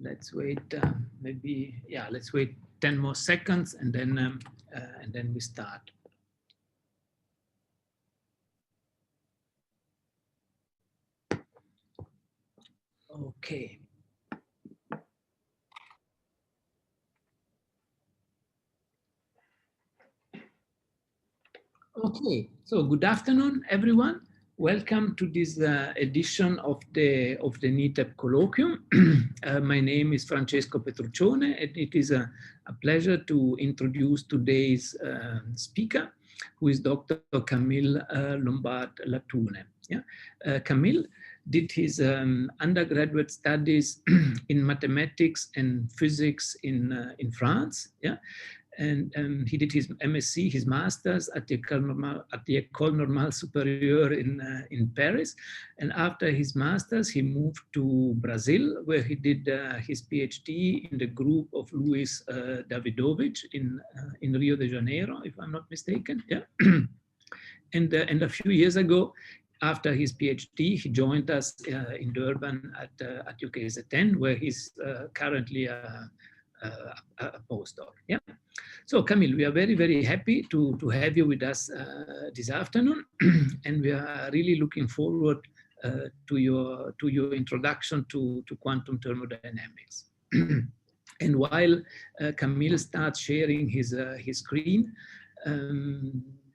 let's wait, maybe, yeah, let's wait 10 more seconds and then we start. Okay. Okay, so good afternoon, everyone. Welcome to this edition of the NITheP Colloquium. My name is Francesco Petruccione, and it is a pleasure to introduce today's speaker, who is Dr. Camille Lombard Latune. Yeah? Camille did his undergraduate studies in mathematics and physics in France. Yeah. And he did his MSc, his master's at the École Normale Supérieure in Paris. And after his master's, he moved to Brazil, where he did his PhD in the group of Luis Davidovich in Rio de Janeiro, if I'm not mistaken. Yeah. And a few years ago, after his PhD, he joined us in Durban at UKZN, where he's currently a postdoc. Yeah. So Camille, we are very, very happy to have you with us this afternoon, and we are really looking forward to your introduction to quantum thermodynamics. And while Camille starts sharing his screen,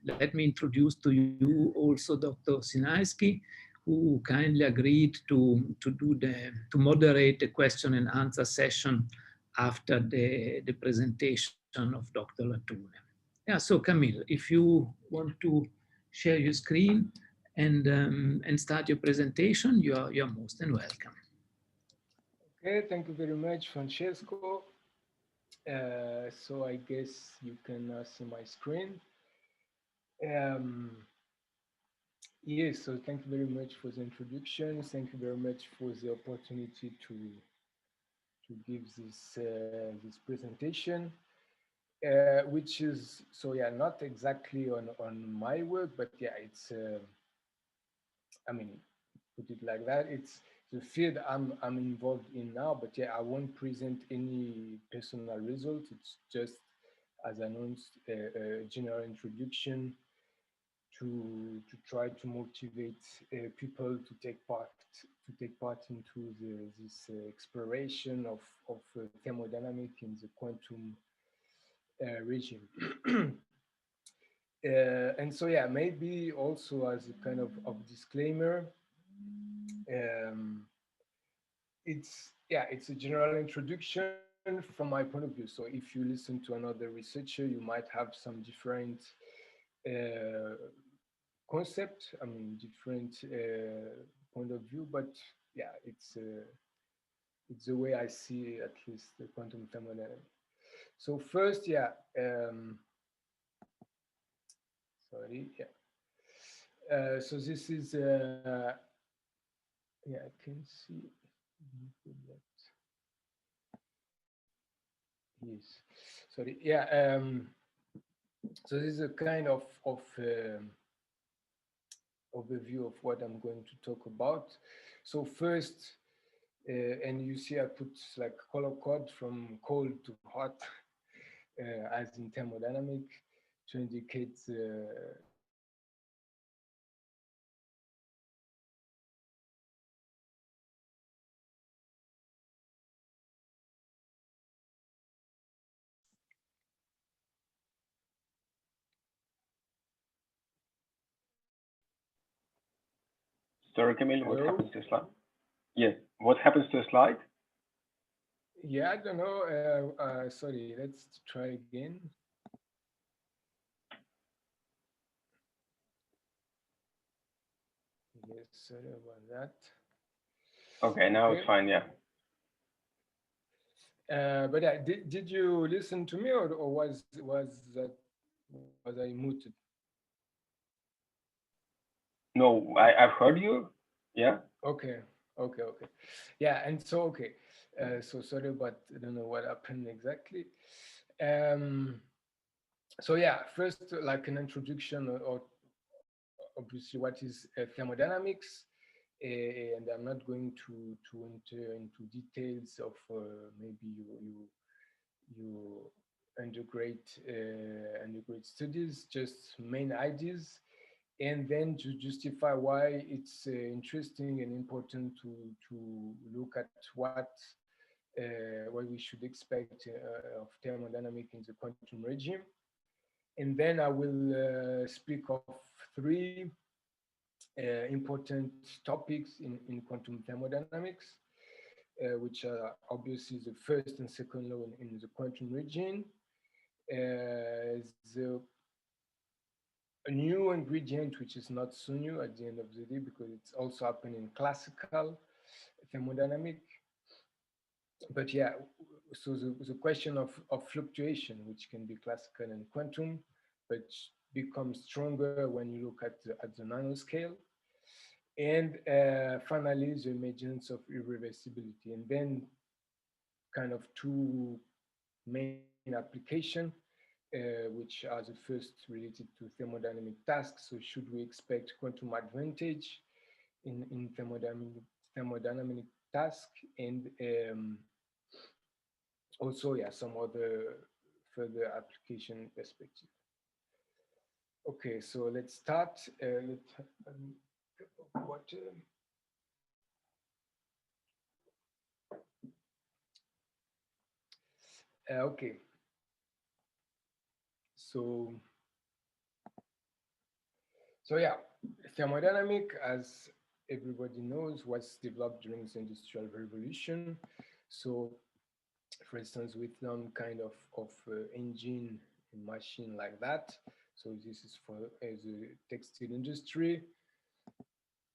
let me introduce to you also Dr. Sinaisky, who kindly agreed to moderate the question and answer session after the presentation of Dr. Latune. Yeah, so Camille, if you want to share your screen and start your presentation, you're most and welcome. Okay, thank you very much, Francesco. So I guess you can see my screen. Yes, so thank you very much for the introduction. Thank you very much for the opportunity to give this presentation, which is, so yeah, not exactly on my work, but yeah, it's, I mean, put it like that, it's the field I'm involved in now, but yeah, I won't present any personal results. It's just, as announced, a general introduction to try to motivate people to take part into this exploration of thermodynamic in the quantum regime. And so yeah, maybe also as a kind of disclaimer, it's a general introduction from my point of view. So if you listen to another researcher, you might have some different concept, I mean, different point of view, but yeah, it's the way I see at least the quantum thermodynamics. So first, yeah, sorry, yeah. So this is, yeah, I can see. Yes, sorry, yeah. So this is a kind of overview of what I'm going to talk about. So first, and you see I put like color code from cold to hot, as in thermodynamic, to indicate Sorry, Camille, what happens to the slide? Yes, what happens to the slide? Yeah, I don't know. Sorry, let's try again. Yes, sorry about that. Okay, now it's fine, yeah. But yeah, did you listen to me, or was I muted? No, I've heard you. Yeah. Okay. Yeah, and so okay. So sorry, but I don't know what happened exactly. So yeah, first, like an introduction, or obviously what is thermodynamics. and I'm not going to enter into details of maybe you undergrad studies, just main ideas, and then to justify why it's interesting and important to look at what we should expect of thermodynamic in the quantum regime. And then I will speak of three important topics in quantum thermodynamics, which are obviously the first and second law in the quantum regime, a new ingredient, which is not so new at the end of the day, because it's also happened in classical thermodynamic. But yeah, so the question of fluctuation, which can be classical and quantum, but becomes stronger when you look at the nanoscale. And finally, the emergence of irreversibility. And then kind of two main applications, which are the first related to thermodynamic tasks. So should we expect quantum advantage in thermodynamic task, and also, yeah, some other further application perspective. Okay, so let's start. Let's water. Okay. So yeah, thermodynamic, as everybody knows, was developed during the Industrial Revolution. So, for instance, with some kind of engine and machine like that. So this is for the textile industry.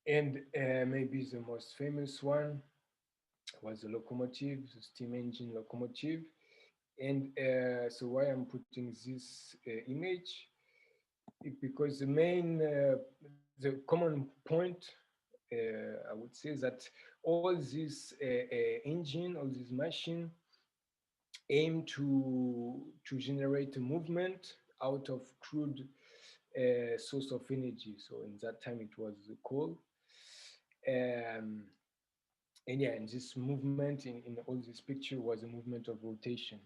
And maybe the most famous one was the locomotive, the steam engine locomotive. And so why I'm putting this image, because the main, the common point, I would say, that all this engine, all this machine aim to generate a movement out of crude source of energy. So in that time it was the coal. And yeah, and this movement in all this picture was a movement of rotation.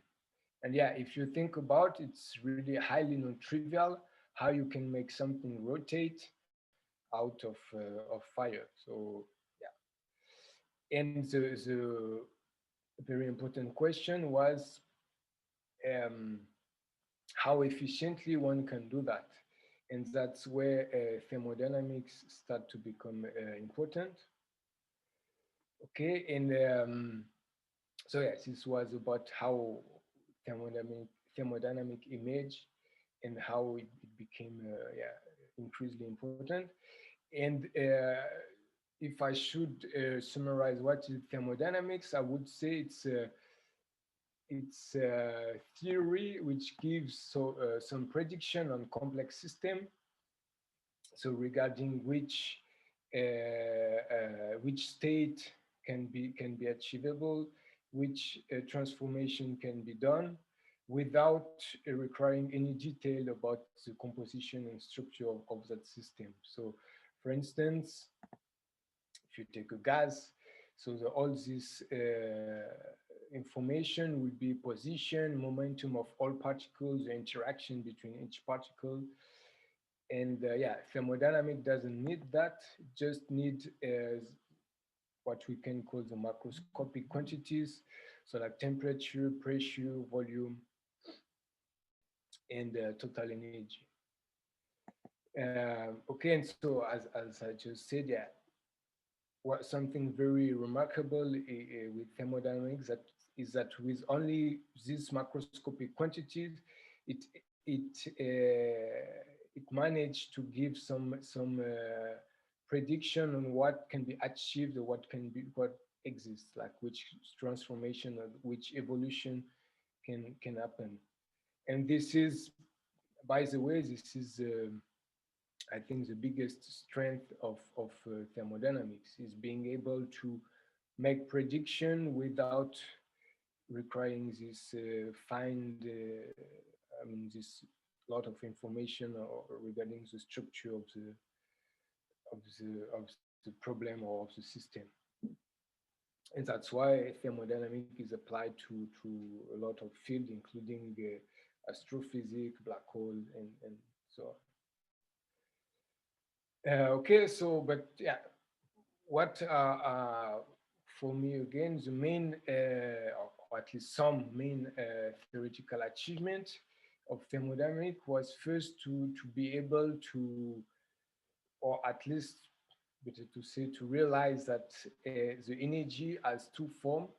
And yeah, if you think about it, it's really highly non-trivial how you can make something rotate out of fire. So yeah, and the very important question was how efficiently one can do that. And that's where thermodynamics start to become important. Okay, and so yes, this was about how thermodynamic image and how it became increasingly important. And if I should summarize what is thermodynamics, I would say it's a theory which gives some prediction on complex system. So regarding which state can be achievable, which transformation can be done without requiring any detail about the composition and structure of that system. So for instance, if you take a gas, so all this information will be position, momentum of all particles, the interaction between each particle. And yeah, thermodynamic doesn't need that, it just need what we can call the macroscopic quantities, so like temperature, pressure, volume, and total energy. Okay, and so as I just said, yeah, something very remarkable with thermodynamics is that with only these macroscopic quantities, it managed to give some prediction on what can be achieved or what exists, like which transformation or which evolution can happen. And this is, by the way, this is I think the biggest strength of thermodynamics is being able to make prediction without requiring this this lot of information or regarding the structure of the problem or of the system. And that's why thermodynamics is applied to a lot of fields, including astrophysics, black hole, and so on. Okay, so, but yeah, what for me again, the main, or at least some main theoretical achievement of thermodynamics was first to be able to, or at least better to say, to realize that the energy has two forms.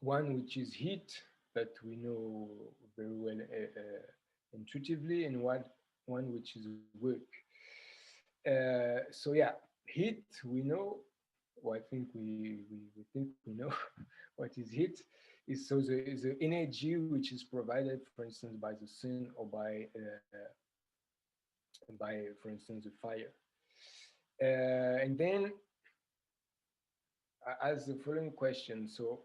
One which is heat, that we know very well intuitively, and one which is work. So yeah, heat we know, or I think we think we know what is heat. Is so the energy which is provided, for instance, by the sun or by, for instance, the fire. And then as the following question, so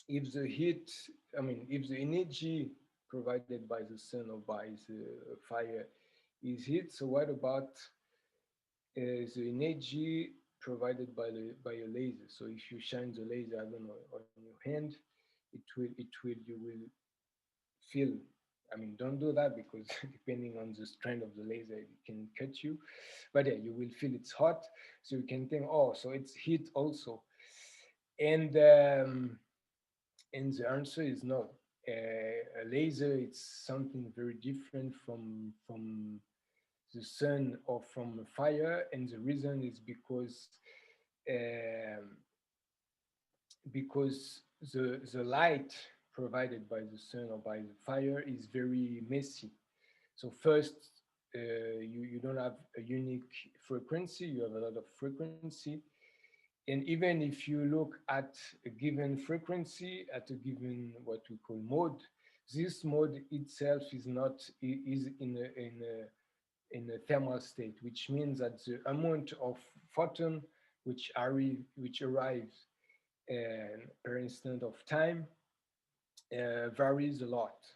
if the heat, I mean, if the energy provided by the sun or by the fire is heat, so what about the energy provided by a laser? So if you shine the laser, I don't know, on your hand, you will feel, I mean, don't do that because depending on the strength of the laser, it can cut you. But yeah, you will feel it's hot. So you can think, oh, so it's heat also. And the answer is no. A laser, it's something very different from the sun or from fire. And the reason is because the light provided by the sun or by the fire is very messy. So first, you don't have a unique frequency, you have a lot of frequency. And even if you look at a given frequency, at a given what we call mode, this mode itself is in a thermal state, which means that the amount of photon which arrives per instant of time varies a lot.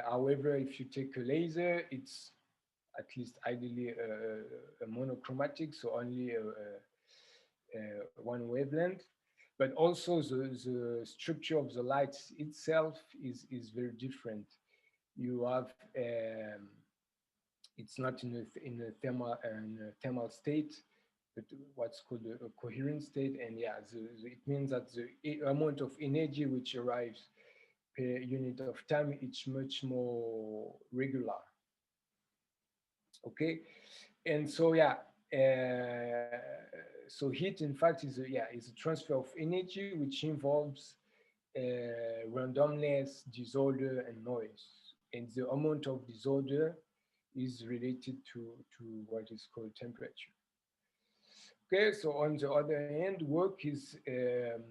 However, if you take a laser, it's at least ideally a monochromatic, so only one wavelength. But also the structure of the light itself is very different. You have it's not in a thermal state, but what's called a coherent state. And yeah, it means that the amount of energy which arrives per unit of time is much more regular. Okay, and so yeah, so heat in fact is a transfer of energy which involves randomness, disorder, and noise. And the amount of disorder is related to what is called temperature. Okay, so on the other hand, work is an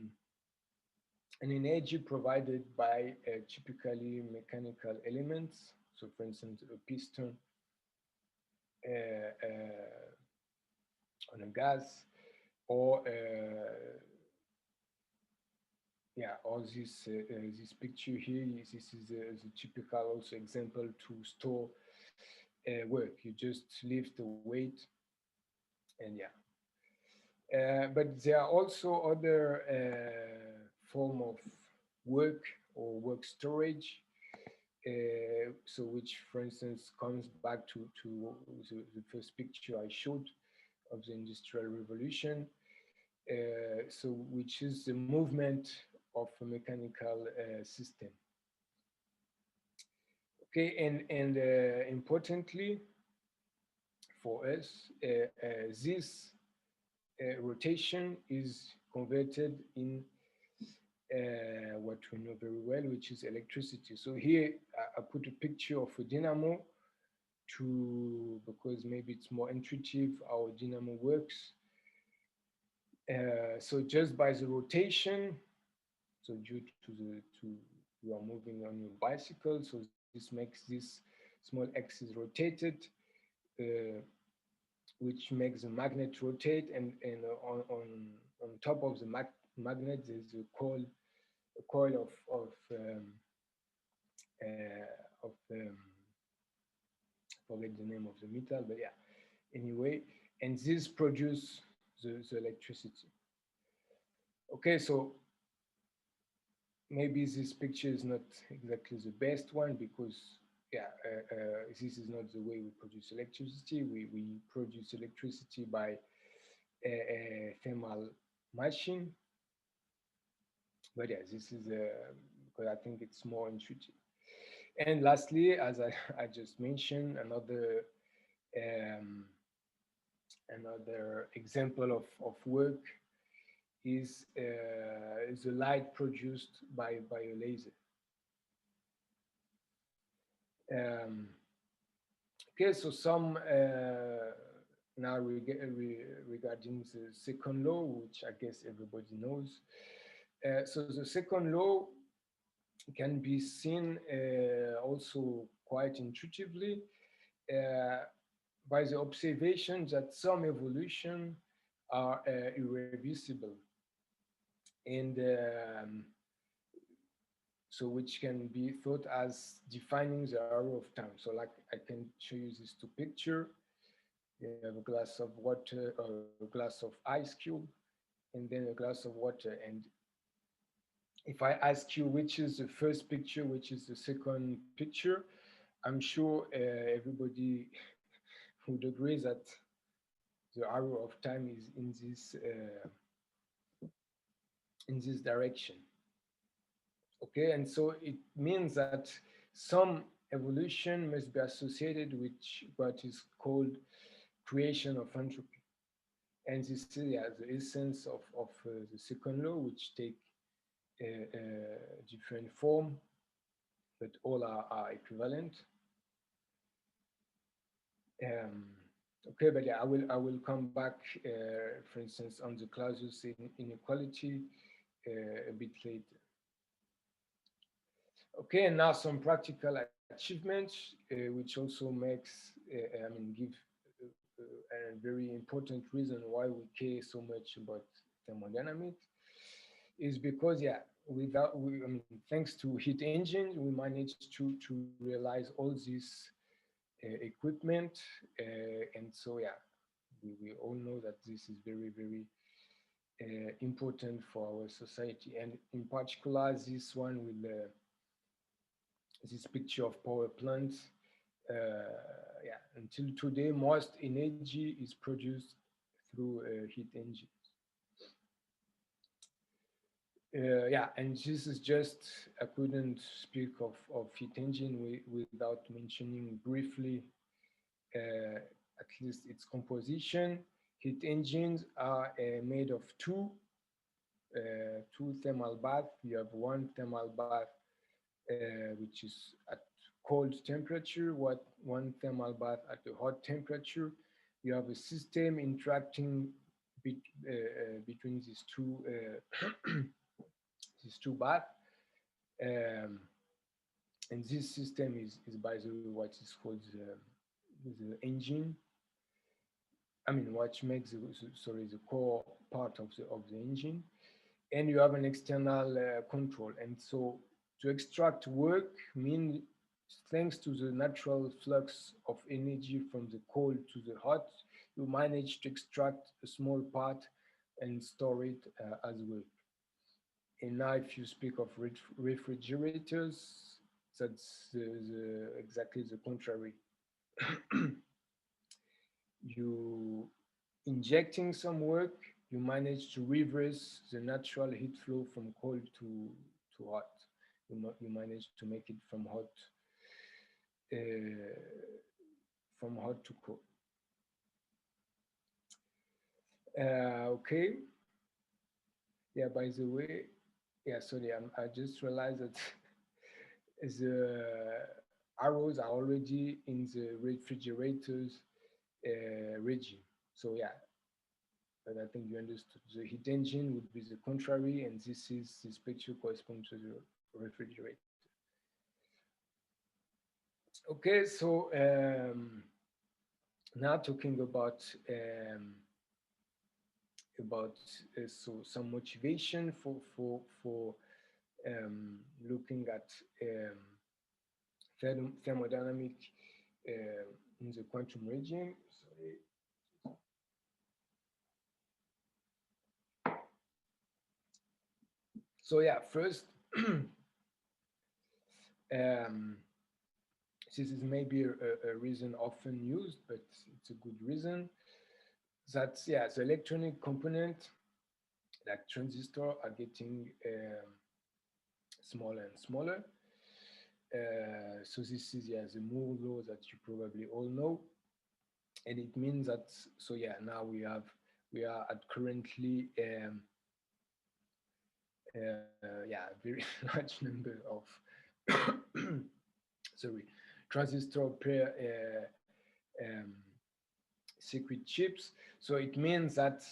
energy provided by typically mechanical elements. So for instance, a piston on a gas, or or this picture here. This is the typical also example to store work. You just lift the weight, and but there are also other form of work or work storage. So which, for instance, comes back to the first picture I showed of the Industrial Revolution. So which is the movement of a mechanical system. Okay, and importantly for us, this rotation is converted in what we know very well, which is electricity. So here I put a picture of a dynamo because maybe it's more intuitive how a dynamo works. So just by the rotation, so due to you are moving on your bicycle, so this makes this small axis rotated, which makes the magnet rotate, and on top of the magnet there's a coil of forget the name of the metal, but yeah, anyway, and this produce the electricity. Okay, so maybe this picture is not exactly the best one because yeah, this is not the way we produce electricity. We produce electricity by a thermal machine. But yeah, this is because I think it's more intuitive. And lastly, as I just mentioned, another example of work is the light produced by a laser. Okay, so some now regarding the second law, which I guess everybody knows. So the second law can be seen also quite intuitively by the observation that some evolution are irreversible, and so which can be thought as defining the arrow of time. So like I can show you these two pictures. You have a glass of water or a glass of ice cube, and then a glass of water. And if I ask you which is the first picture, which is the second picture, I'm sure everybody would agree that the arrow of time is in this direction. Okay, and so it means that some evolution must be associated with what is called creation of entropy. And this is the essence of the second law, which take a different form, but all are equivalent. Okay, but yeah, I will come back, for instance, on the Clausius inequality a bit later. Okay, and now some practical achievements, which also makes, give a very important reason why we care so much about thermodynamics, is because, yeah, thanks to heat engines, we managed to realize all this equipment, and so, yeah, we all know that this is very, very important for our society, and in particular, this one with this picture of power plants. Yeah, until today, most energy is produced through heat engines. Yeah, and this is just, I couldn't speak of heat engine without mentioning briefly at least its composition. Heat engines are made of two thermal baths. You have one thermal bath which is at cold temperature, one thermal bath at a hot temperature. You have a system interacting between these two baths, and this system is by the way what is called the engine. What makes the core part of the engine, and you have an external control. And so to extract work means, thanks to the natural flux of energy from the cold to the hot, you manage to extract a small part and store it as work. And now if you speak of refrigerators, that's exactly the contrary. You injecting some work, you manage to reverse the natural heat flow from cold to hot. You manage to make it from hot to cold. Okay. Yeah, by the way, yeah, sorry, I just realized that the arrows are already in the refrigerator's region. So yeah, but I think you understood. The heat engine would be the contrary, and this picture corresponds to the refrigerator. Okay, so now talking about so some motivation for looking at thermodynamic quantum regime. Sorry. So yeah, first, this is maybe a reason often used, but it's a good reason. That yeah, the electronic component, like transistor, are getting smaller and smaller. So this is the Moore law that you probably all know, and it means that now we are at currently a very large number of transistor per circuit chips. So it means that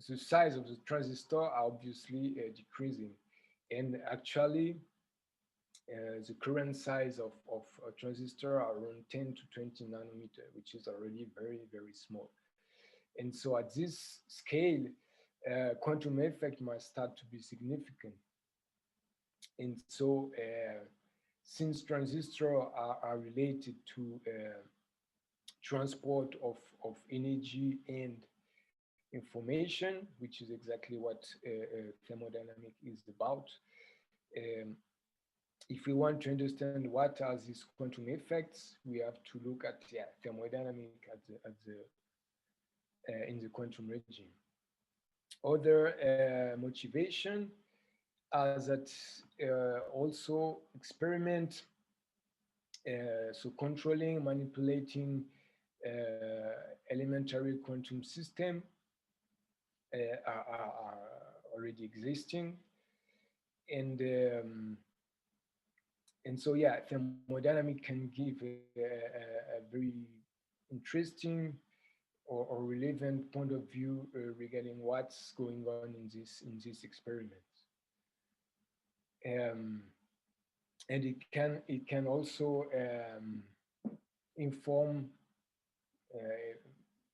the size of the transistor are obviously decreasing, and actually the current size of a transistor are around 10 to 20 nanometer, which is already very, very small. And so at this scale, quantum effect must start to be significant. And so since transistors are related to transport of energy and information, which is exactly what thermodynamics is about, if we want to understand what are these quantum effects, we have to look at thermodynamics in the quantum regime. Other motivation are that also experiment, so controlling, manipulating elementary quantum system are already existing, and so thermodynamics can give a very interesting or relevant point of view regarding what's going on in this experiment. And it can also inform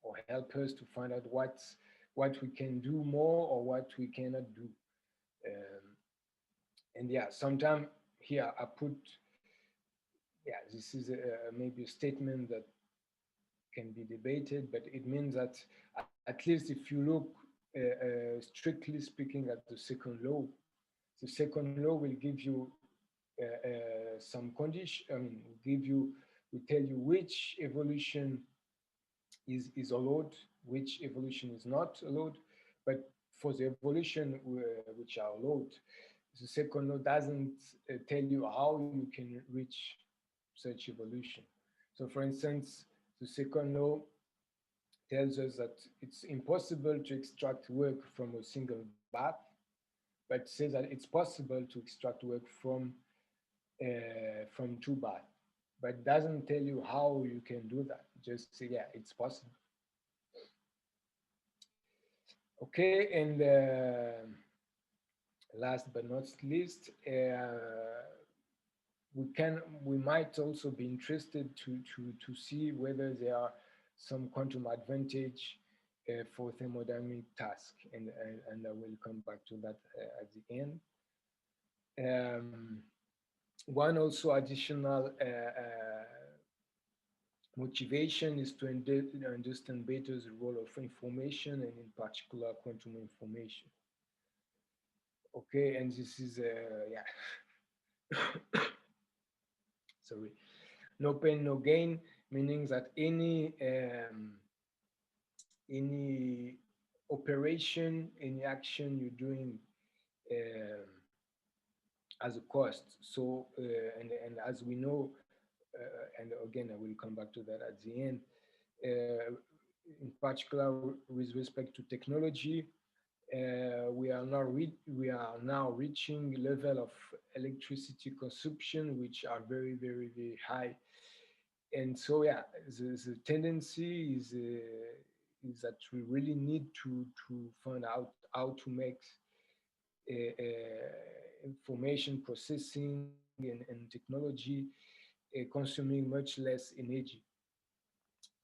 or help us to find out what we can do more or what we cannot do. And sometimes here I put, this is maybe a statement that can be debated, but it means that at least if you look strictly speaking at the second law will give you some condition, will tell you which evolution is allowed, which evolution is not allowed. But for the evolution which are allowed, the second law doesn't tell you how you can reach such evolution. So for instance, the second law tells us that it's impossible to extract work from a single bath, but says that it's possible to extract work from two baths, but doesn't tell you how you can do that. Just say, it's possible. Okay, and last but not least, we might also be interested to see whether there are some quantum advantage for thermodynamic task, and I will come back to that at the end. One also additional motivation is to understand better the role of information, and in particular quantum information. Okay, and this is sorry, no pain, no gain, meaning that any operation, any action you're doing as a cost. So and as we know, and again I will come back to that at the end, in particular with respect to technology, we are now reaching level of electricity consumption which are very, very, very high. And so the tendency is that we really need to find out how to make information processing and technology consuming much less energy.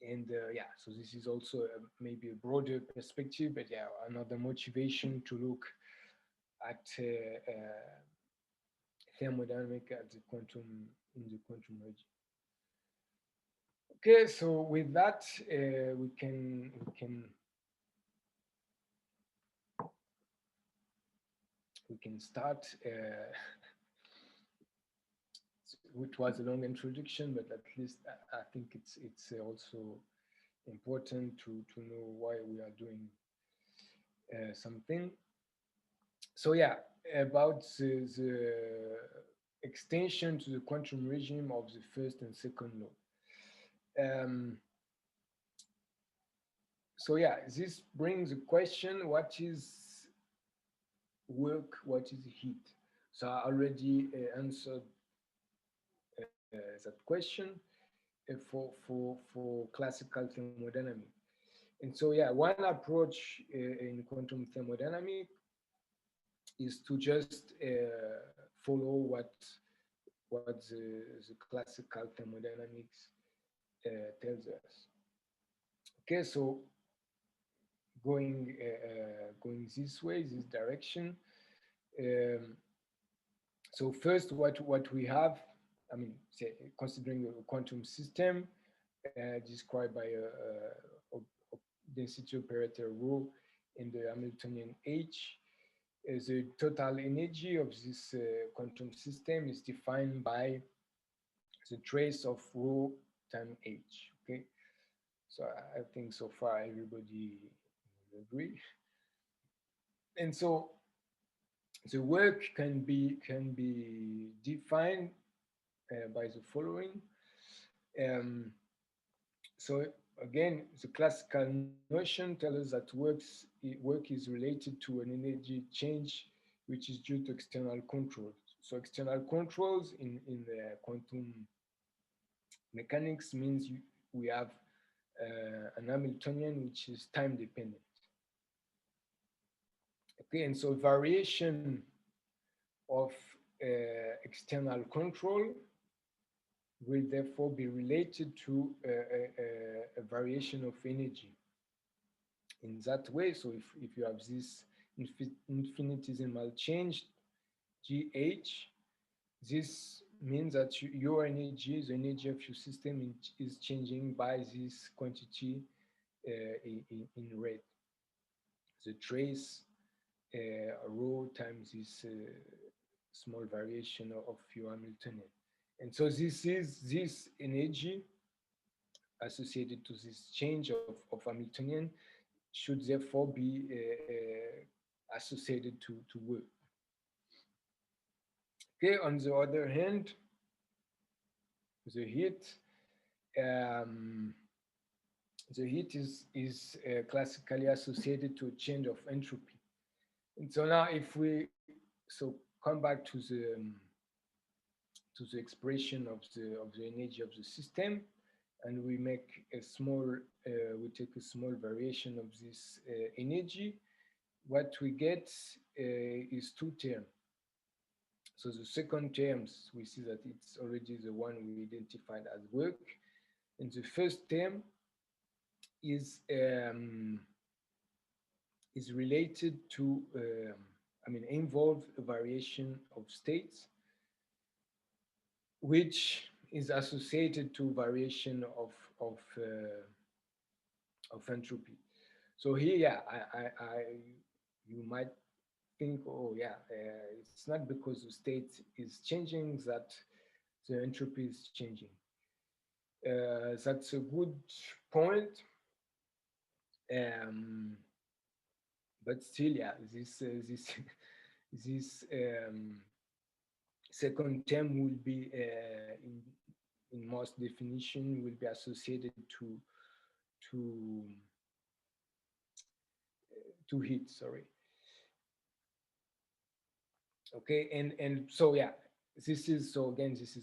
And so this is also maybe a broader perspective, but another motivation to look at thermodynamics at the quantum regime. Okay, so with that, we can start. Which was a long introduction, but at least I think it's also important to know why we are doing something. So yeah, about the extension to the quantum regime of the first and second law. So yeah, this brings the question: what is work? What is heat? So I already answered that question for classical thermodynamics. And so yeah, one approach in quantum thermodynamics is to just follow what the classical thermodynamics tells us. Okay, so going this way, this direction. Um, so first, what we have, I mean, say, considering a quantum system described by a density operator rho in the Hamiltonian H, the total energy of this quantum system is defined by the trace of rho times H. Okay, so I think so far everybody will agree. And so the work can be defined by the following. Um, so again, the classical notion tells us that work is related to an energy change which is due to external controls. So external controls in the quantum mechanics means we have an Hamiltonian which is time dependent. Okay, and so variation of external control will therefore be related to a variation of energy in that way. So if you have this infinitesimal change, GH, this means that your energy, the energy of your system is changing by this quantity in red. The trace rho times this small variation of your Hamiltonian. And so this energy associated to this change of Hamiltonian should therefore be associated to work. Okay, on the other hand, the heat um, is classically associated to a change of entropy. And so now if we come back to the expression of the energy of the system, and we make a small we take a small variation of this energy, what we get is two terms. So the second terms, we see that it's already the one we identified as work, and the first term is related to involve a variation of states, which is associated to variation of entropy. So here, yeah, you might think, oh yeah, it's not because the state is changing that the entropy is changing. That's a good point. But still, yeah, this second term will be in most definition will be associated to heat. Sorry. Okay, and so yeah, this is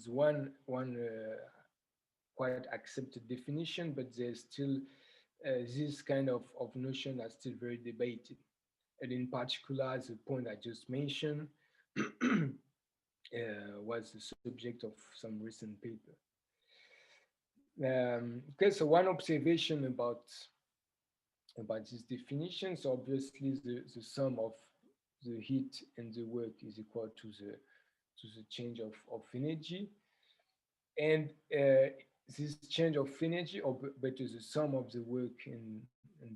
one quite accepted definition, but there's still this kind of notion are still very debated. And in particular, the point I just mentioned was the subject of some recent paper. Okay, so one observation about this definition, so obviously the sum of the heat and the work is equal to the change of energy. And this change of energy, or better, the sum of the work and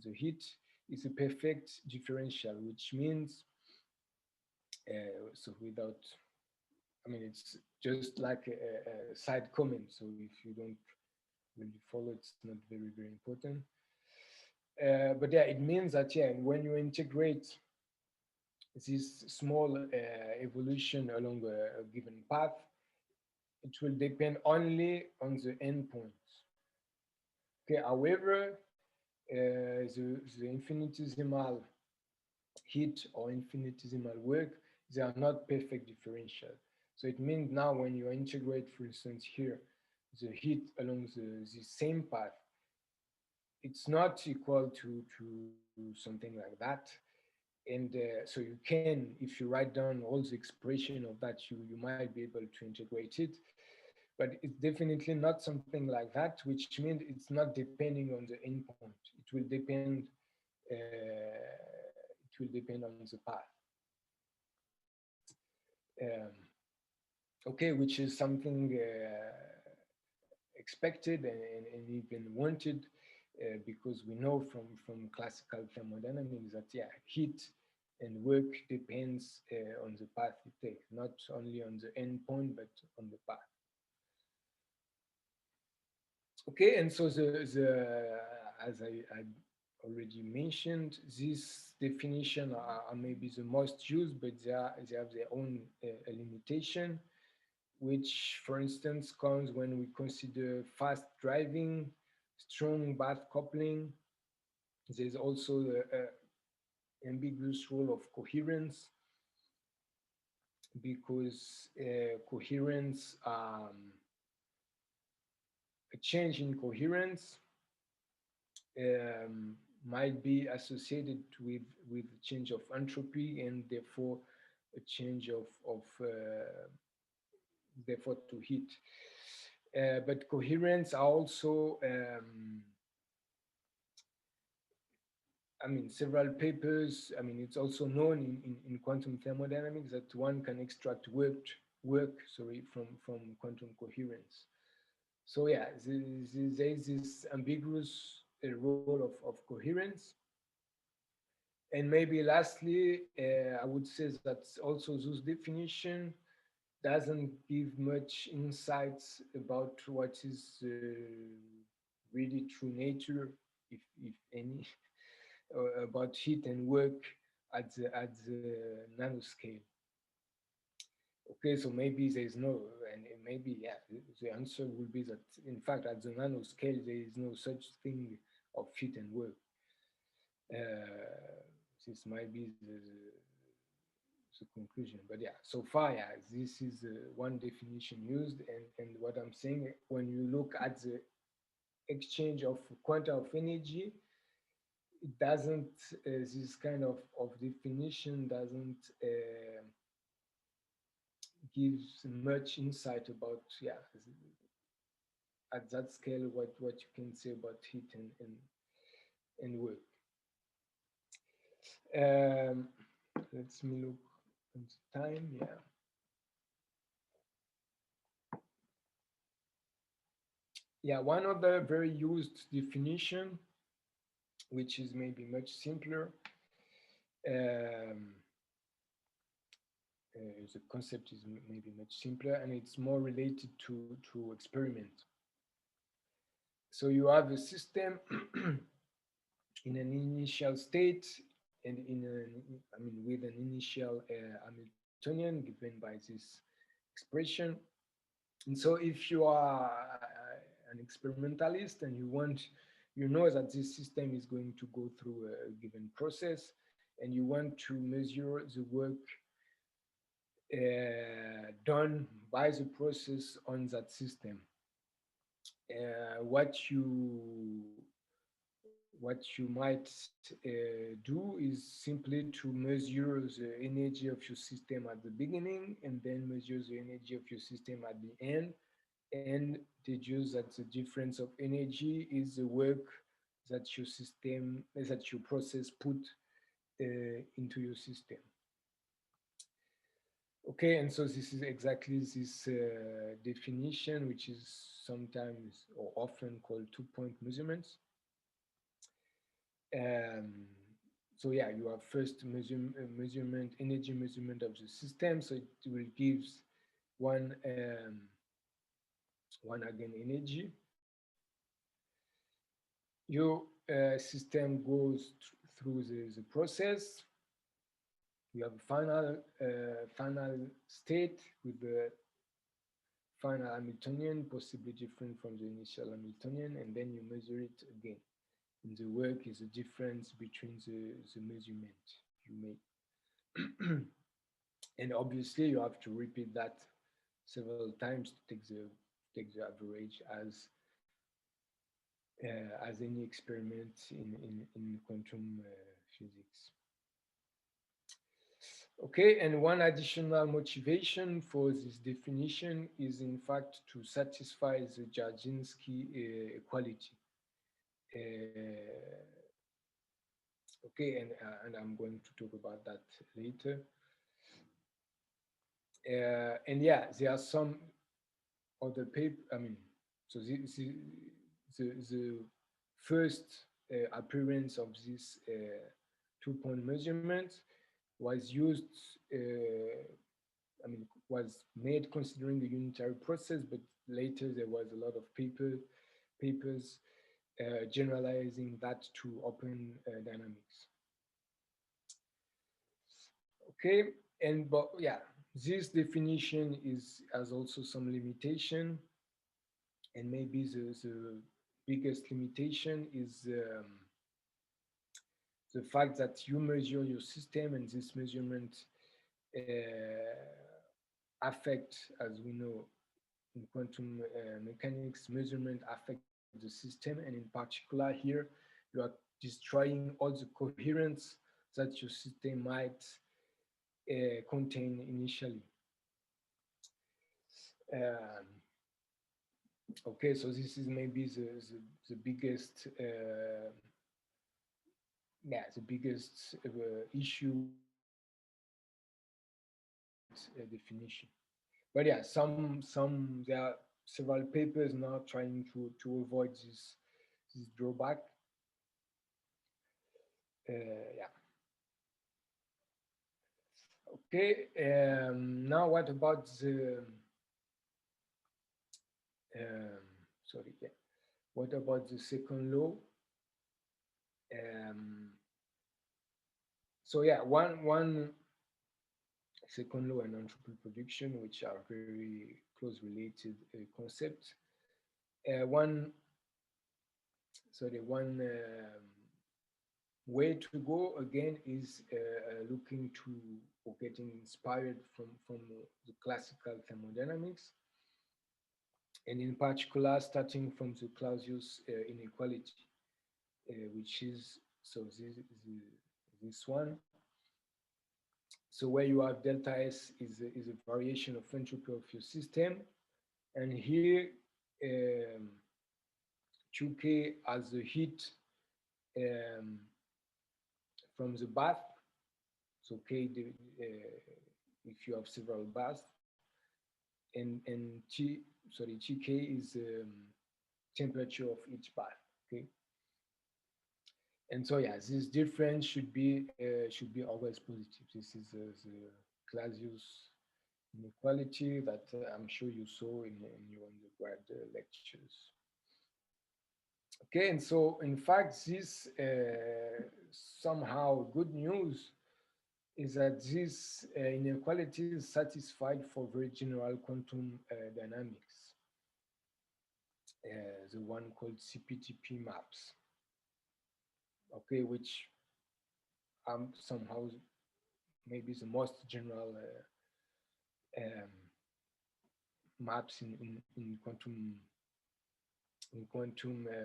the heat, is a perfect differential, which means, so without, I mean, it's just like a side comment. So if you don't really follow, it's not very, very important. But yeah, it means that, yeah, when you integrate this small evolution along a given path, it will depend only on the endpoints. Okay, however, the infinitesimal heat or infinitesimal work, they are not perfect differential. So it means now when you integrate, for instance, here, the heat along the same path, it's not equal to something like that. And so you can, if you write down all the expression of that, you might be able to integrate it. But it's definitely not something like that, which means it's not depending on the endpoint. It will depend. It will depend on the path. Okay, which is something expected and even wanted, because we know from classical thermodynamics that, yeah, heat and work depends on the path you take, not only on the endpoint, but on the path. Okay, and so as I already mentioned, these definitions are maybe the most used, but they have their own limitation, which, for instance, comes when we consider fast driving, strong bath coupling. There's also the ambiguous role of coherence, because coherence, a change in coherence might be associated with change of entropy, and therefore a change of therefore to heat. But coherence are also, I mean, several papers, I mean, it's also known in quantum thermodynamics that one can extract work from quantum coherence. So yeah, there is this ambiguous role of coherence. And maybe lastly, I would say that also this definition doesn't give much insights about what is really true nature, if any, about heat and work at the nanoscale. Okay, so maybe there's no, and maybe, yeah, the answer will be that, in fact, at the nanoscale, there is no such thing of heat and work. This might be the conclusion, but yeah, so far, yeah, this is one definition used, and what I'm saying, when you look at the exchange of quanta of energy, it doesn't, this kind of definition doesn't gives much insight about, yeah, at that scale, what you can say about heat and work. Let's me look at the time. Yeah. Yeah, one other very used definition, which is maybe much simpler. The concept is maybe much simpler, and it's more related to experiment. So you have a system in an initial state, and I mean, with an initial Hamiltonian given by this expression. And so if you are an experimentalist and you know that this system is going to go through a given process, and you want to measure the work done by the process on that system. What you might do is simply to measure the energy of your system at the beginning, and then measure the energy of your system at the end, and deduce that the difference of energy is the work that your process put into your system. Okay, and so this is exactly this definition, which is sometimes or often called two-point measurements. So yeah, you have first measurement, energy measurement of the system. So it will give one again energy. Your system goes through the process. You have a final state with the final Hamiltonian, possibly different from the initial Hamiltonian, and then you measure it again. And the work is the difference between the measurement you make. And obviously you have to repeat that several times to take the average as any experiment in quantum physics. Okay, and one additional motivation for this definition is in fact to satisfy the Jarzynski equality. Okay, and I'm going to talk about that later. And yeah, there are some other paper. I mean, so the first appearance of this two-point measurement was used. I mean, was made considering the unitary process, but later there was a lot of papers generalizing that to open dynamics. Okay, and but yeah, this definition has also some limitation, and maybe the biggest limitation is the fact that you measure your system, and this measurement affect, as we know, in quantum mechanics, measurement affect the system, and in particular here, you are destroying all the coherence that your system might contain initially. Okay, so this is maybe the biggest the biggest issue with definition. But yeah, there are several papers now trying to avoid this drawback. Yeah. Okay. Now, what about the sorry? Yeah. What about the second law? So yeah, one second law and entropy production, which are very close related concepts. One way to go again is looking to or getting inspired from the classical thermodynamics, and in particular starting from the Clausius inequality, which is this one. So where you have delta S is a variation of entropy of your system, and here 2K as the heat from the bath. So K, if you have several baths, and TK is temperature of each bath. Okay. And so yeah, this difference should be always positive. This is the Clausius inequality that I'm sure you saw in your undergrad lectures. Okay, and so in fact, this somehow good news is that this inequality is satisfied for very general quantum dynamics, the one called CPTP maps. Okay, which somehow maybe the most general maps in quantum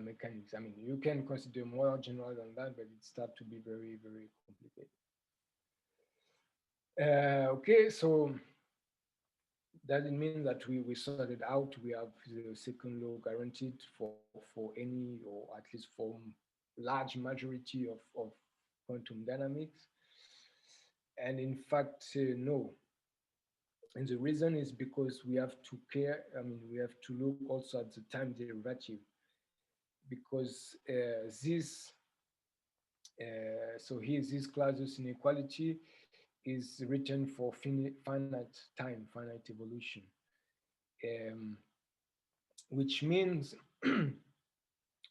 mechanics. I mean, you can consider more general than that, but it starts to be very, very complicated. Okay, so doesn't mean that we sorted out. We have the second law guaranteed for any, or at least for large majority of quantum dynamics. And in fact, no. And the reason is because we have to care, we have to look also at the time derivative, because so here this Clausius inequality is written for finite time, finite evolution, which means,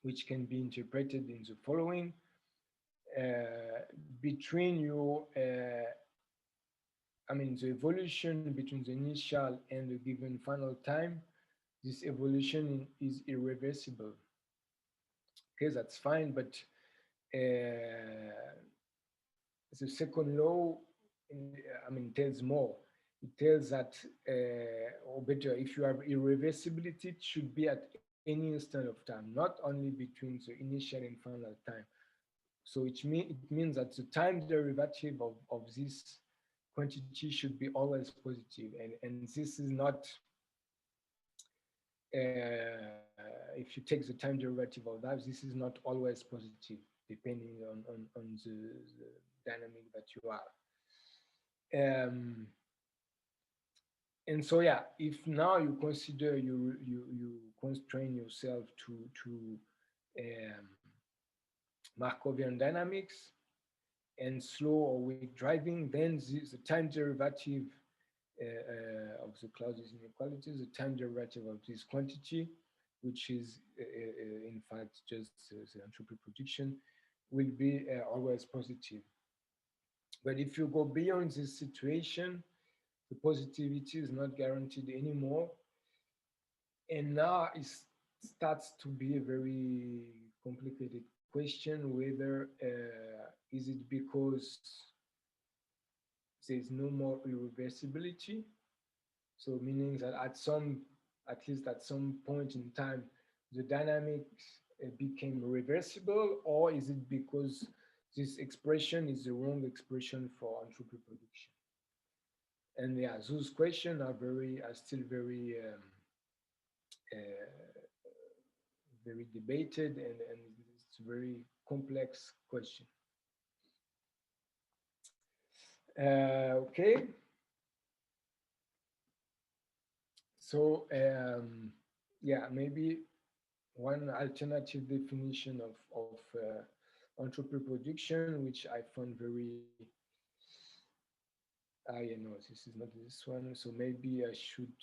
which can be interpreted in the following, between your, the evolution between the initial and the given final time, this evolution is irreversible. Okay, that's fine, but the second law, tells more. It tells that, or better, if you have irreversibility, it should be at any instant of time, not only between the initial and final time. So it means that the time derivative of this quantity should be always positive, and this is not, if you take the time derivative of that, this is not always positive, depending on the dynamic that you are. And so, yeah, if now you consider you constrain yourself to Markovian dynamics and slow or weak driving, then the time derivative of the Clausius inequalities, the time derivative of this quantity, which is in fact just the entropy prediction, will be always positive. But if you go beyond this situation, the positivity is not guaranteed anymore. And now it starts to be a very complicated question, whether is it because there's no more irreversibility, so meaning that at least at some point in time, the dynamics became reversible, or is it because this expression is the wrong expression for entropy prediction? And yeah, those questions are still very very debated, and it's a very complex question. Okay. So yeah, maybe one alternative definition of entropy prediction, which I found very, no, this is not this one. So maybe I should,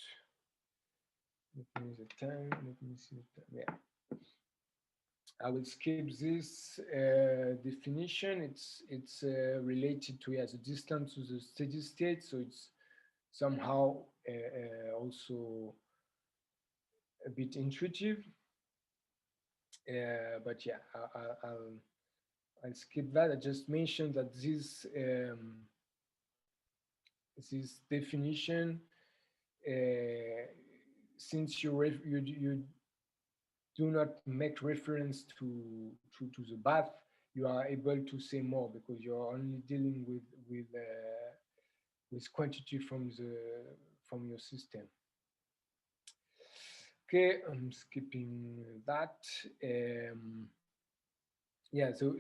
let me see the time, yeah. I will skip this definition. It's related to, the distance to the steady state. So it's somehow also a bit intuitive. But yeah, I'll skip that. I just mentioned that this definition, since you do not make reference to the bath, you are able to say more because you are only dealing with quantity from your system. Okay, I'm skipping that. Yeah, so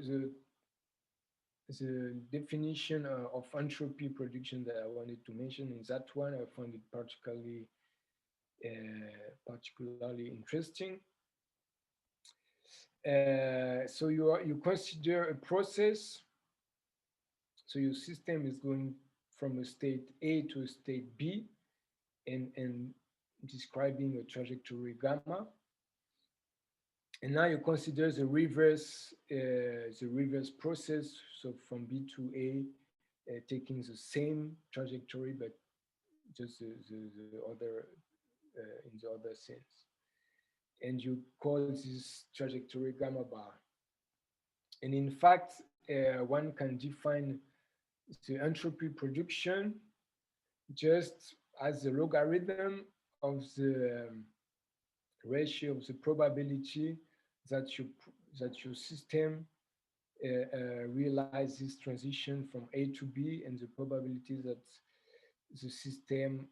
the definition of entropy prediction that I wanted to mention is that one. I found it particularly interesting. So you consider a process. So your system is going from a state A to a state B, and describing a trajectory gamma. And now you consider the reverse process. So from B to A, taking the same trajectory, but just the other in the other sense. And you call this trajectory gamma bar. And in fact, one can define the entropy production just as the logarithm of the ratio of the probability that your system realizes transition from A to B, and the probability that the system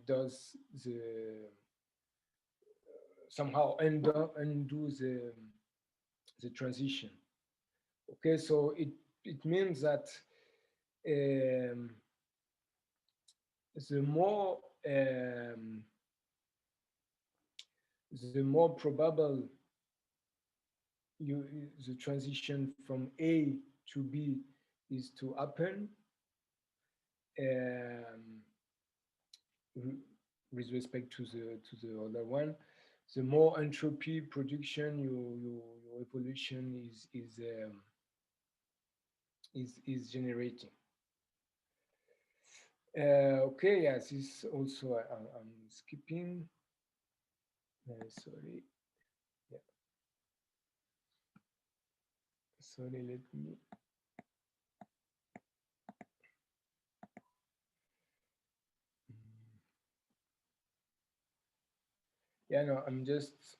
does somehow undo the transition. Okay, so it means that the more the more probable the transition from A to B is to happen, with respect to the other one, the more entropy production your evolution is generating. Okay, yes, this also I'm skipping. Sorry. Yeah. Sorry, let me. Yeah, no, I'm just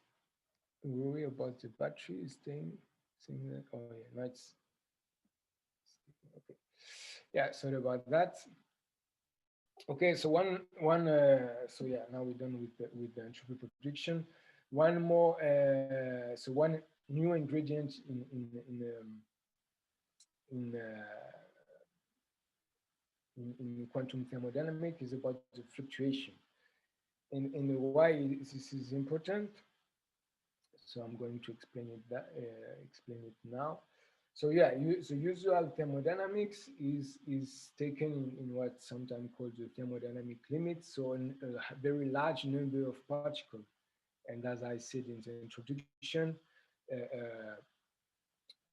worried about the battery staying. Saying that. Oh yeah, no, it's okay. Yeah, sorry about that. Okay, so so yeah, now we're done with the entropy prediction. One more, so one new ingredient in quantum thermodynamics is about the fluctuation, and why this is important. So I'm going to explain it now. So yeah, so usual thermodynamics is taken in what's sometimes called the thermodynamic limit. So a very large number of particles, and as I said in the introduction,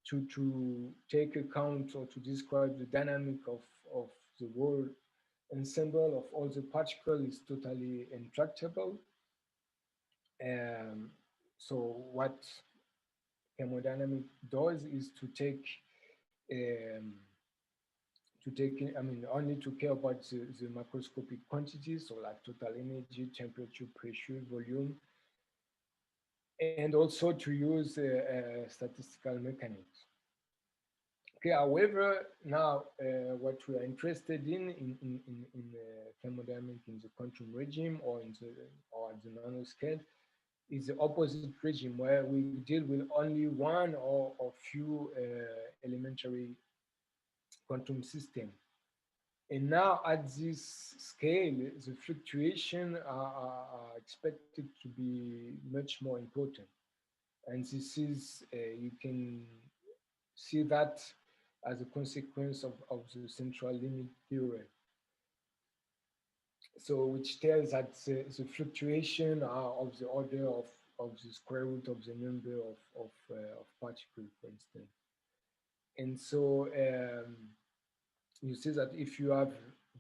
to take account or to describe the dynamic of the whole ensemble of all the particles is totally intractable. So what thermodynamic does is I mean, only to care about the macroscopic quantities, so like total energy, temperature, pressure, volume, and also to use statistical mechanics. Okay, however, now what we are interested in thermodynamics in the quantum regime or the nanoscale is the opposite regime, where we deal with only one or few elementary quantum system. And now at this scale, the fluctuations are expected to be much more important. And this is, you can see that as a consequence of the central limit theorem. So which tells that the fluctuation are of the order of the square root of the number of particles, for instance. And so you see that if you have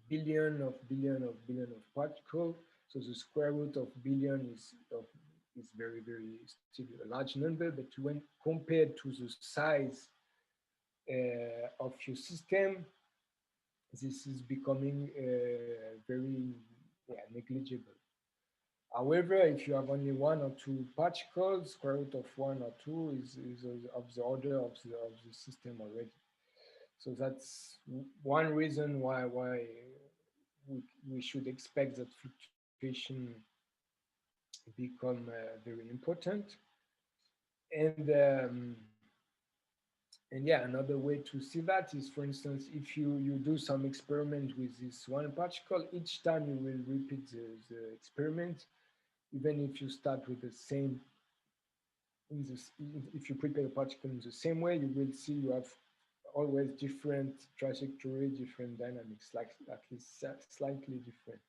billion of particles, so the square root of billion is very, very still a large number, but when compared to the size of your system, this is becoming very negligible. However, if you have only one or two particles, square root of one or two is of the order of the system already. So that's one reason why we should expect that fluctuation become very important. And yeah, another way to see that is, for instance, if you do some experiment with this one particle, each time you will repeat the experiment, even if you start with the same, if you prepare the particle in the same way, you will see you have always different trajectory, different dynamics, like at least slightly different.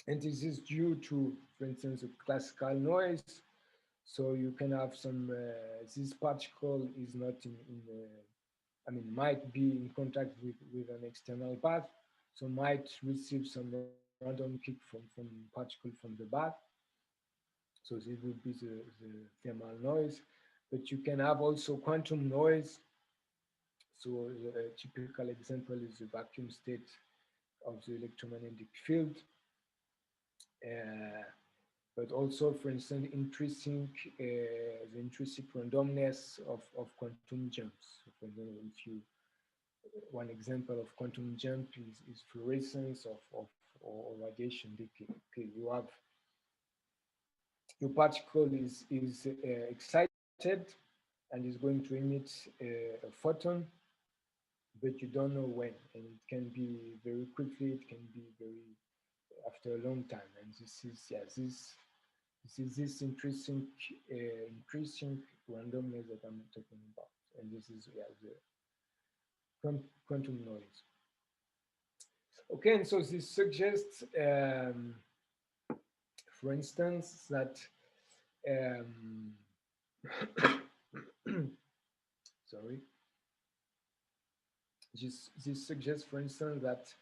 And this is due to, for instance, a classical noise. So you can have some, this particle is not I mean, might be in contact with an external path, so might receive some random kick from particle from the back. So this would be the thermal noise. But you can have also quantum noise. So a typical example is the vacuum state of the electromagnetic field. But also, for instance, the intrinsic randomness of quantum jumps. So for example, one example of quantum jump is fluorescence or radiation decay. Okay, you have your particle is excited and is going to emit a photon, but you don't know when, and it can be very quickly, it can be very after a long time. And this is, yeah, this interesting randomness that I'm talking about. And this is, yeah, the quantum noise. Okay, and so this suggests, for instance, that sorry. This suggests, for instance, that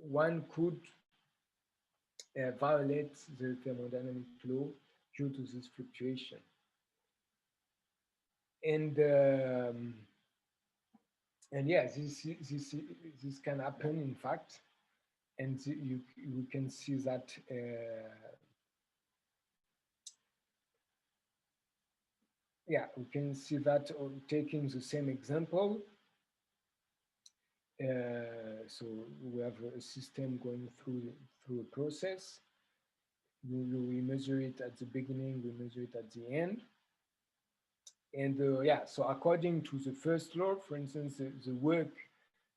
one could violate the thermodynamic law due to this fluctuation. And yeah, this can happen, in fact, and you can see that yeah, we can see that taking the same example. So we have a system going through a process. We measure it at the beginning, we measure it at the end. And yeah, so according to the first law, for instance, the work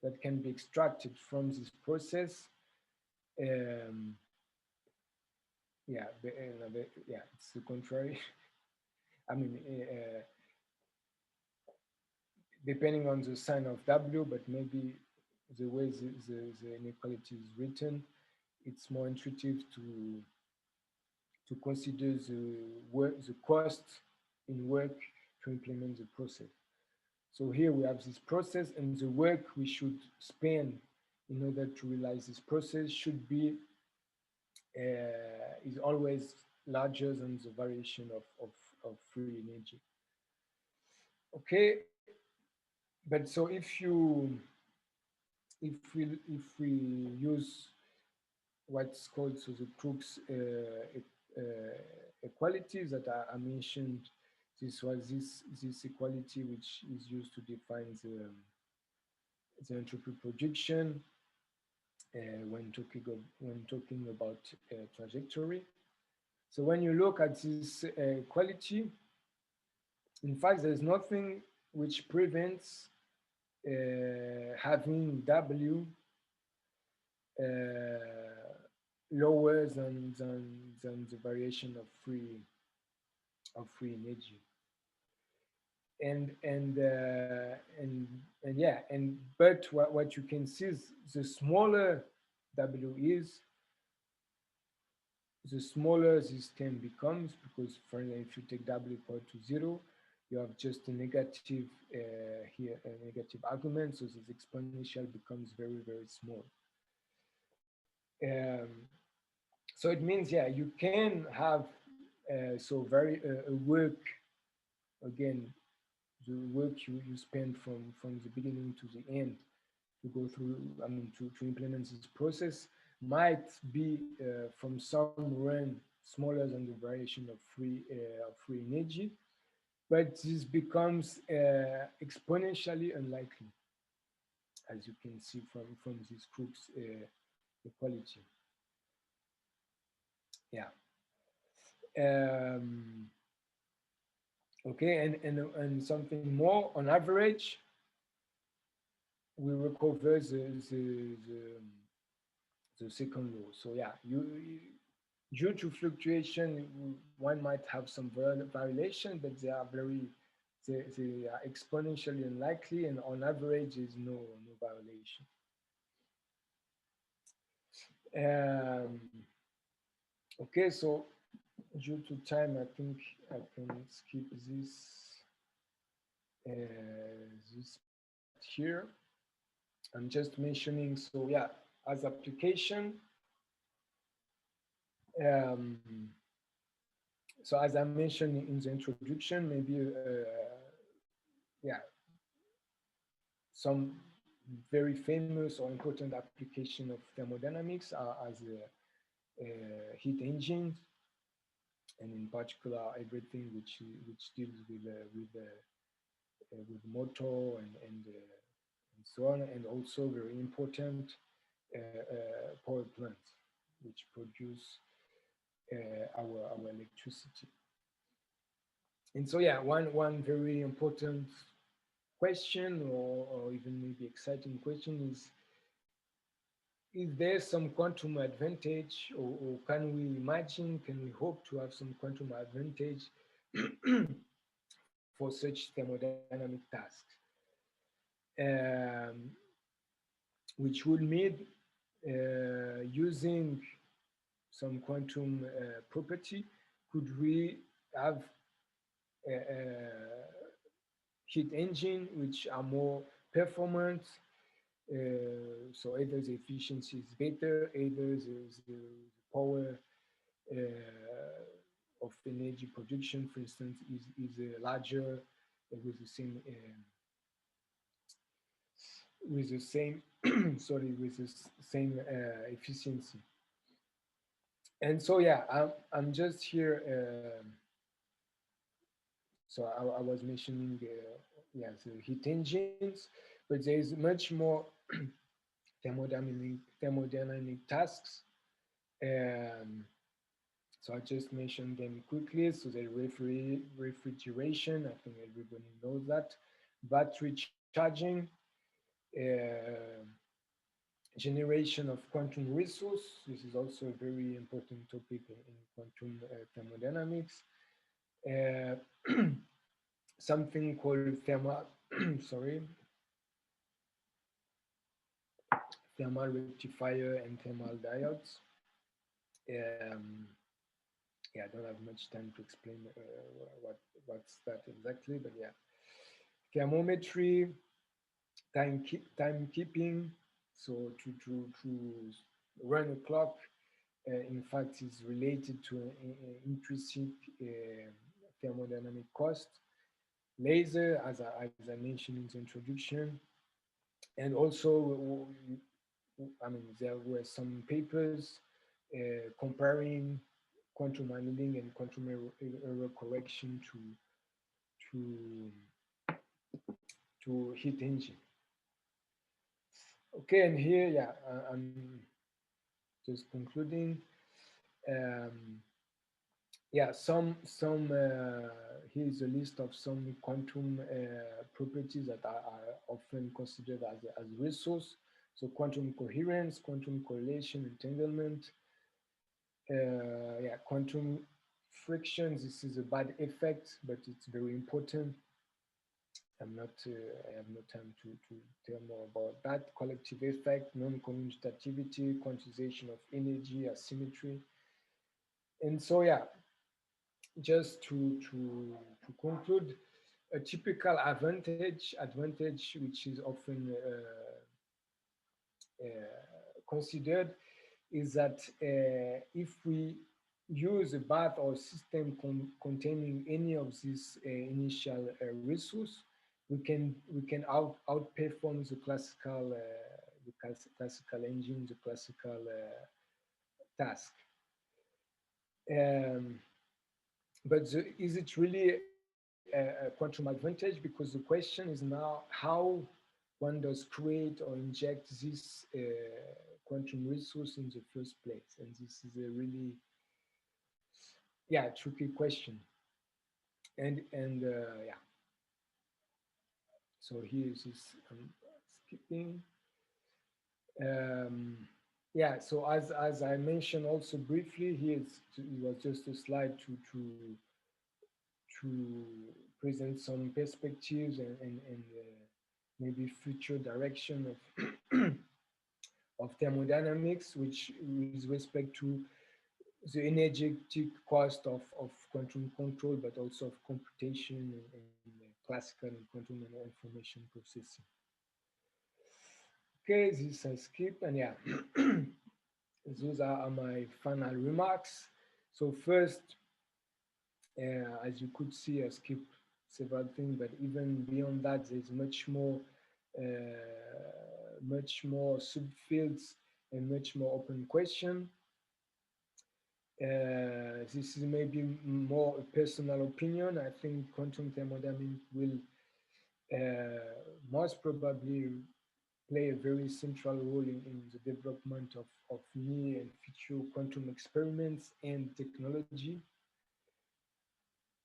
that can be extracted from this process, yeah, it's the contrary. I mean, depending on the sign of W, but maybe the way the inequality is written, it's more intuitive to consider the cost in work to implement the process. So here we have this process, and the work we should spend in order to realize this process should be is always larger than the variation of free energy. Okay, but so if we use what's called so the Crookes equalities that I mentioned, this was this equality which is used to define the entropy projection when talking about trajectory. So when you look at this equality, in fact, there's nothing which prevents having W lower than the variation of free energy. And yeah, but what you can see is the smaller W is, the smaller this term becomes, because for example, if you take W equal to 0, you have just a negative here, a negative argument, so this exponential becomes very, very small. So it means, yeah, you can have so very a work, again, the work you spend from the beginning to the end to go through, I mean, to implement this process might be from some run smaller than the variation of free energy, but this becomes exponentially unlikely, as you can see from this Crookes equality. Yeah. Okay, and something more, on average, we recover the second law. So yeah, due to fluctuation, one might have some variation, but they are exponentially unlikely, and on average, there's no violation. Okay, so due to time, I think I can skip this this here. I'm just mentioning, so yeah, as application. So as I mentioned in the introduction, maybe yeah, some very famous or important application of thermodynamics are as heat engines, and in particular everything which deals with motor and so on, and also very important power plants which produce our electricity. And so yeah, one very important question, or even maybe exciting question, is is there some quantum advantage, or can we imagine, can we hope to have some quantum advantage for such thermodynamic tasks? Um, which would mean using some quantum property, could we have heat engine which are more performant? So either the efficiency is better, either the power of energy production, for instance, is larger with the same sorry, with the same efficiency. And so yeah, I'm just here. So I was mentioning yeah, the heat engines, but there is much more thermodynamic tasks. So I just mentioned them quickly. So the refrigeration, I think everybody knows that. Battery charging, uh, generation of quantum resource. This is also a very important topic in quantum thermodynamics. Something called sorry, thermal rectifier and thermal diodes. Yeah, I don't have much time to explain what's that exactly, but yeah, thermometry, timekeeping. So to run a clock, in fact, is related to an intrinsic thermodynamic cost. Laser, as I mentioned in the introduction, and also, I mean, there were some papers comparing quantum annealing and quantum error correction to heat engine. Okay, and here, yeah, I'm just concluding. Yeah, here's a list of some quantum properties that are often considered as resource. So quantum coherence, quantum correlation, entanglement, yeah, quantum friction. This is a bad effect, but it's very important. I have no time to tell more about that. Collective effect, non-commutativity, quantization of energy, asymmetry. And so, yeah, just to conclude, a typical advantage which is often considered is that if we use a bath or system containing any of these initial resource, we can outperform the classical engine, the classical task. But is it really a quantum advantage? Because the question is now how one does create or inject this quantum resource in the first place. And this is a really, yeah, tricky question. And yeah, so here is this, skipping. Yeah, so as I mentioned also briefly, here it was just a slide to present some perspectives and maybe future direction of thermodynamics, which with respect to the energetic cost of quantum control, but also of computation and classical and quantum and information processing. Okay, this I skip, and yeah, those are my final remarks. So first, as you could see, I skipped several things, but even beyond that, there's much more subfields and much more open question. This is maybe more a personal opinion. I think quantum thermodynamics will most probably play a very central role in the development of new and future quantum experiments and technology.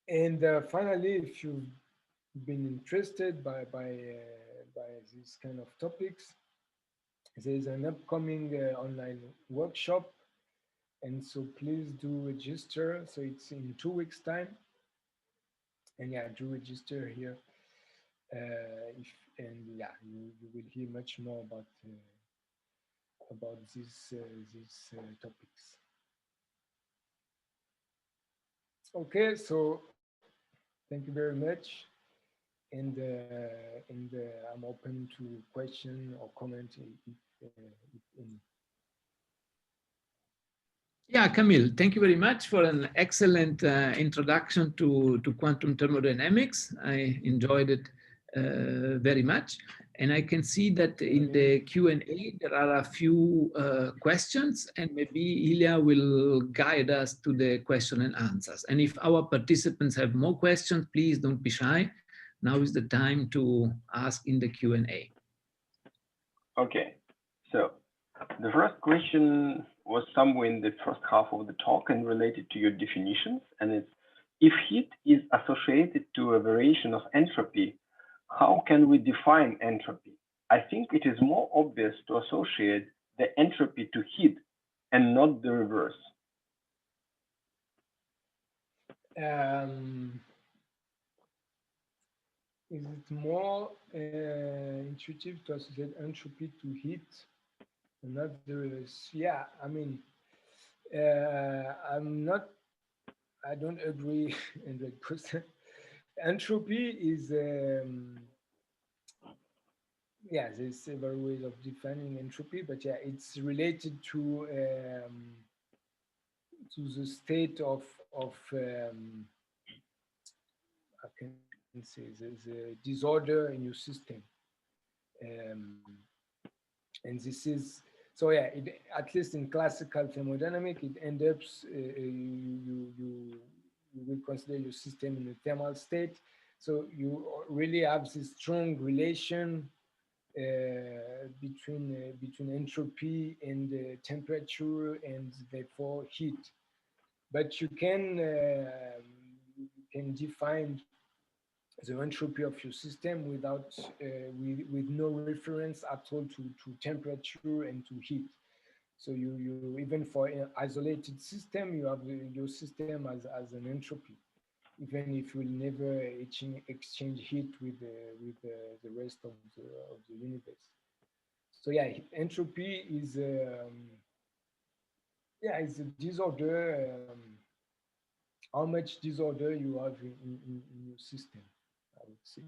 And finally, if you've been interested by these kind of topics, There's an upcoming online workshop, and so please do register. So it's in 2 weeks' time, and yeah, do register here. You will hear much more about these topics. Okay, so thank you very much, and I'm open to question or comment if any. Yeah, Camille, thank you very much for an excellent introduction to quantum thermodynamics. I enjoyed it very much. And I can see that in the Q&A, there are a few questions, and maybe Ilya will guide us to the question and answers. And if our participants have more questions, please don't be shy. Now is the time to ask in the Q&A. Okay, so the first question was somewhere in the first half of the talk and related to your definitions, and it's, if heat is associated to a variation of entropy, how can we define entropy? I think it is more obvious to associate the entropy to heat and not the reverse. Is it more intuitive to associate entropy to heat and not the reverse? Yeah, I mean, I don't agree 100%. Entropy is, yeah, there's several ways of defining entropy, but yeah, it's related to the state of I can say the disorder in your system, and this is so yeah. At least in classical thermodynamics, it ends up you will consider your system in a thermal state. So you really have this strong relation between entropy and temperature and therefore heat. But you can define the entropy of your system without with no reference at all to temperature and to heat. So you even for an isolated system, you have your system as an entropy, even if you will never exchange heat with the rest of the universe. So yeah, entropy is it's a disorder. How much disorder you have in your system, I would say.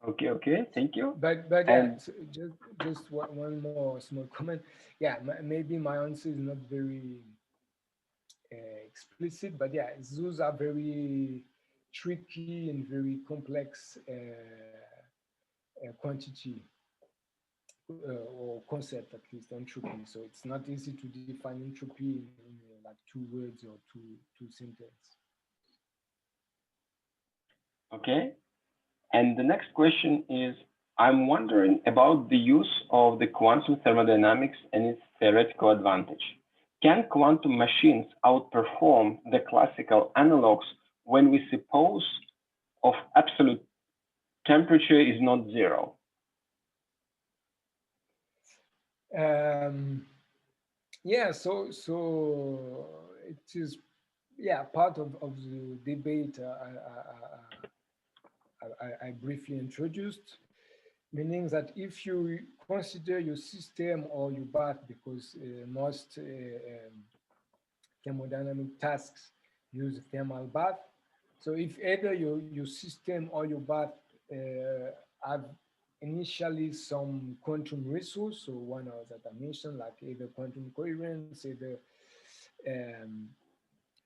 Okay, thank you. But yeah, so just one more small comment. Yeah, maybe my answer is not very explicit, but yeah, those are very tricky and very complex quantity or concept, at least entropy. So it's not easy to define entropy in like 2 words or two sentences. Okay, and the next question is, I'm wondering about the use of the quantum thermodynamics and its theoretical advantage. Can quantum machines outperform the classical analogs when we suppose of absolute temperature is not zero? Yeah, so it is, yeah, part of the debate I briefly introduced, meaning that if you consider your system or your bath, because most thermodynamic tasks use thermal bath. So if either your system or your bath have initially some quantum resource, so one that I mentioned, like either quantum coherence, either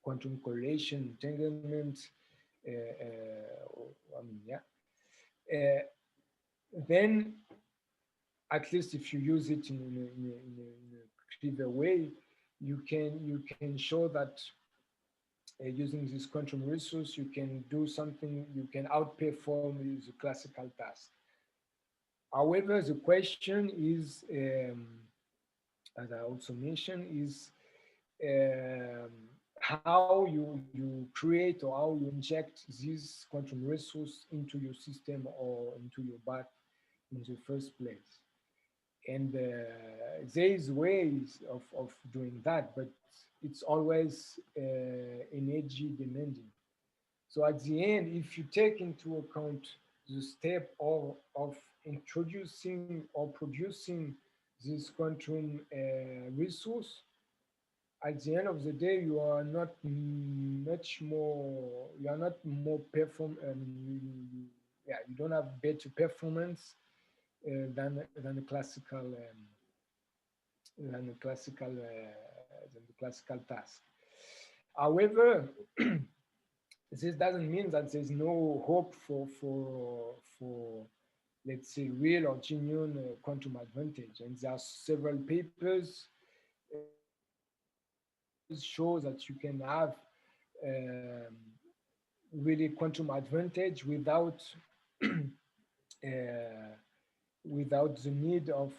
quantum correlation, entanglement, then at least if you use it in a clever way, you can show that using this quantum resource, you can do something, you can outperform the classical task. However, the question is, as I also mentioned, is how you create or how you inject this quantum resource into your system or into your bath in the first place. And there is ways of doing that, but it's always energy demanding. So at the end, if you take into account the step of introducing or producing this quantum resource, at the end of the day, you are not much more, you are not more yeah, you don't have better performance than the classical task. However, this doesn't mean that there's no hope for let's say real or genuine quantum advantage. And there are several papers show that you can have really quantum advantage without without the need of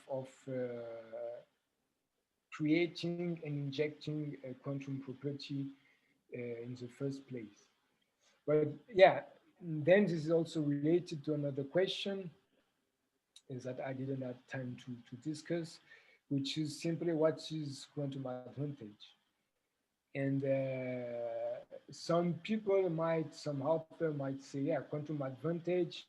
creating and injecting a quantum property in the first place. But yeah, then this is also related to another question is that I didn't have time to discuss, which is simply what is quantum advantage. And some people might, some author might say, yeah, quantum advantage,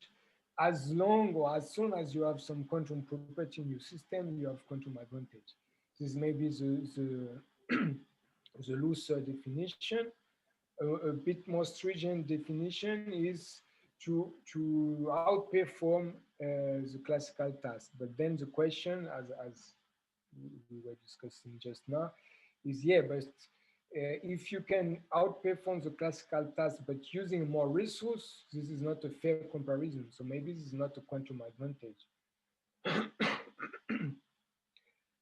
as long or as soon as you have some quantum property in your system, you have quantum advantage. This may be the looser definition. A bit more stringent definition is to outperform the classical task. But then the question, as we were discussing just now, is yeah, but if you can outperform the classical task but using more resource, this is not a fair comparison. So maybe this is not a quantum advantage.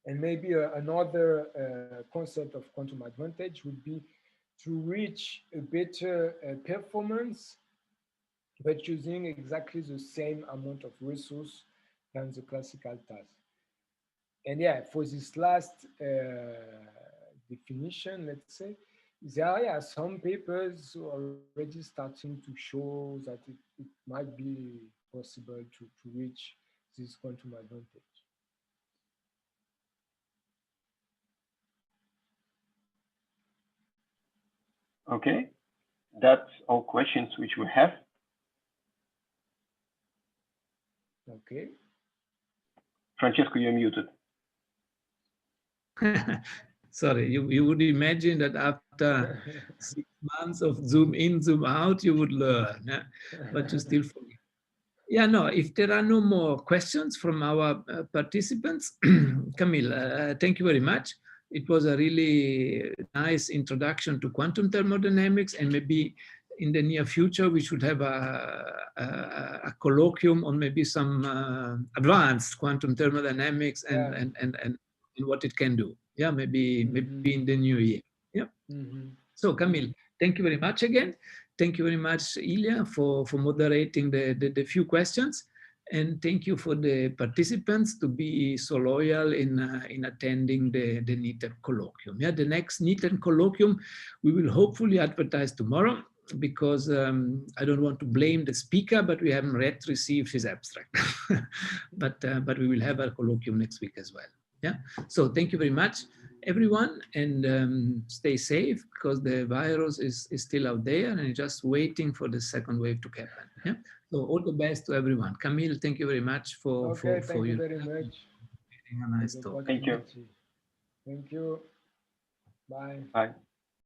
And maybe another concept of quantum advantage would be to reach a better performance, but using exactly the same amount of resource than the classical task. And yeah, for this last definition, let's say, there are some papers already starting to show that it might be possible to reach this quantum advantage. Okay, that's all questions which we have. Okay. Francesco, you're muted. Sorry, you would imagine that after 6 months of zoom in, zoom out, you would learn, yeah? But you still forget. Yeah, no, if there are no more questions from our participants, Camille, thank you very much. It was a really nice introduction to quantum thermodynamics, and maybe in the near future, we should have a colloquium on maybe some advanced quantum thermodynamics and what it can do. Yeah, maybe in the new year. Yeah. So Camille, thank you very much again. Thank you very much, Ilya, for moderating the few questions. And thank you for the participants to be so loyal in attending the NITheP colloquium. Yeah, the next NITheP colloquium, we will hopefully advertise tomorrow, because I don't want to blame the speaker, but we haven't yet received his abstract. but we will have a colloquium next week as well. Yeah. So thank you very much, everyone, and stay safe, because the virus is still out there and just waiting for the second wave to happen. Yeah. So all the best to everyone. Camille, thank you very much for thank you very much. A nice talk. Thank you. Thank you. Bye. Bye.